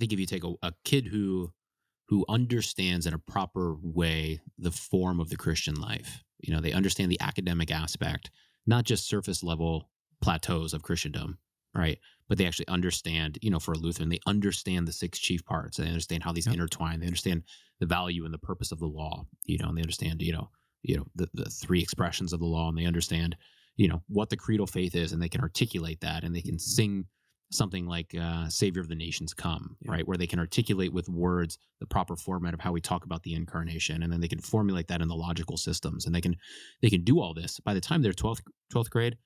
think if you take a kid who understands in a proper way the form of the Christian life, they understand the academic aspect, not just surface level plateaus of Christendom, right? But they actually understand, for a Lutheran, they understand the 6 chief parts. They understand how these intertwine. They understand the value and the purpose of the law, and they understand, the 3 expressions of the law, and they understand, what the creedal faith is, and they can articulate that, and they can sing something like Savior of the Nations Come, right? Where they can articulate with words the proper format of how we talk about the incarnation, and then they can formulate that in the logical systems, and they can do all this. By the time they're 12th grade,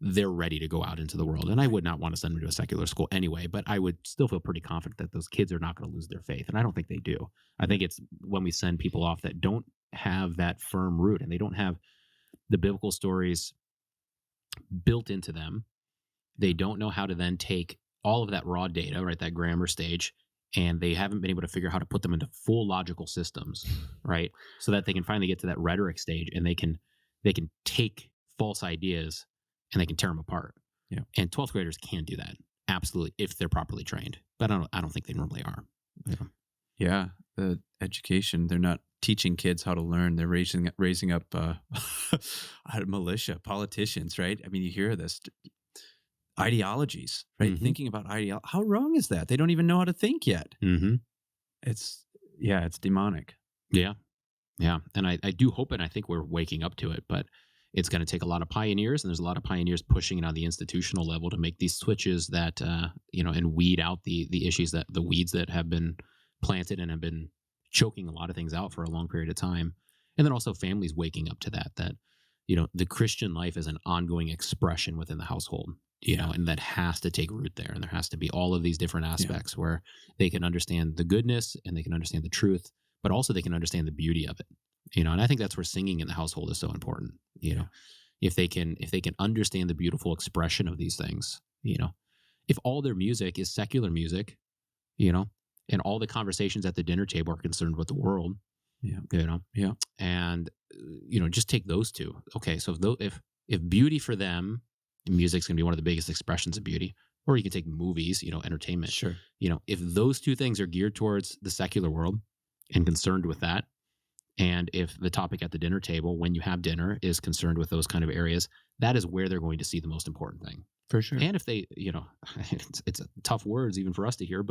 they're ready to go out into the world. And I would not want to send them to a secular school anyway, but I would still feel pretty confident that those kids are not going to lose their faith. And I don't think they do. I think it's when we send people off that don't have that firm root, and they don't have the biblical stories built into them. They don't know how to then take all of that raw data, right, that grammar stage, and they haven't been able to figure out how to put them into full logical systems, right, so that they can finally get to that rhetoric stage, and they can take false ideas and they can tear them apart. Yeah. And 12th graders can do that, absolutely, if they're properly trained. But I don't think they normally are. Yeah, the education, they're not teaching kids how to learn. They're raising up militia, politicians, right? I mean, you hear this. Ideologies, right? Mm-hmm. Thinking about ideology. How wrong is that? They don't even know how to think yet. Mm-hmm. It's demonic. Yeah. And I do hope, and I think we're waking up to it, but it's going to take a lot of pioneers, and there's a lot of pioneers pushing it on the institutional level to make these switches that, and weed out the issues, that the weeds that have been planted and have been choking a lot of things out for a long period of time. And then also families waking up to that, the Christian life is an ongoing expression within the household. And that has to take root there. And there has to be all of these different aspects where they can understand the goodness and they can understand the truth, but also they can understand the beauty of it. And I think that's where singing in the household is so important. If they can understand the beautiful expression of these things, if all their music is secular music, and all the conversations at the dinner table are concerned with the world, and, just take those two. Okay. So if beauty for them, music's going to be one of the biggest expressions of beauty, or you can take movies, entertainment. Sure. If those two things are geared towards the secular world and concerned with that, and if the topic at the dinner table when you have dinner is concerned with those kind of areas, that is where they're going to see the most important thing. For sure. And if they, it's tough words even for us to hear,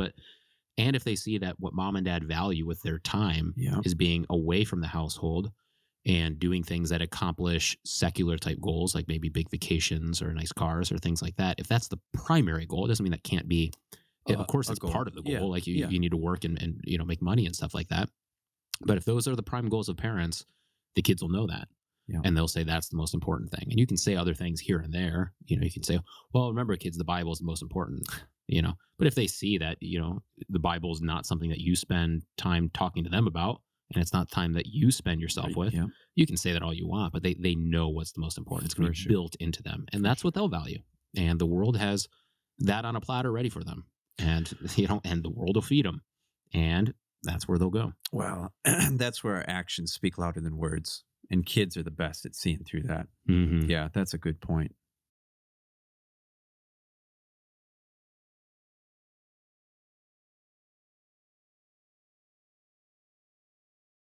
and if they see that what mom and dad value with their time is being away from the household and doing things that accomplish secular type goals, like maybe big vacations or nice cars or things like that. If that's the primary goal, it doesn't mean that can't be, of course it's part of the goal. Yeah. Like you need to work and make money and stuff like that. But if those are the prime goals of parents, the kids will know that. Yeah. And they'll say that's the most important thing. And you can say other things here and there. You can say, well, remember kids, the Bible is the most important, But if they see that, the Bible is not something that you spend time talking to them about, and it's not time that you spend yourself with, you can say that all you want, but they know what's the most important. It's going to be built into them. And that's what they'll value. And the world has that on a platter ready for them. And, and the world will feed them. And that's where they'll go. Well, that's where our actions speak louder than words. And kids are the best at seeing through that. Mm-hmm. Yeah, that's a good point.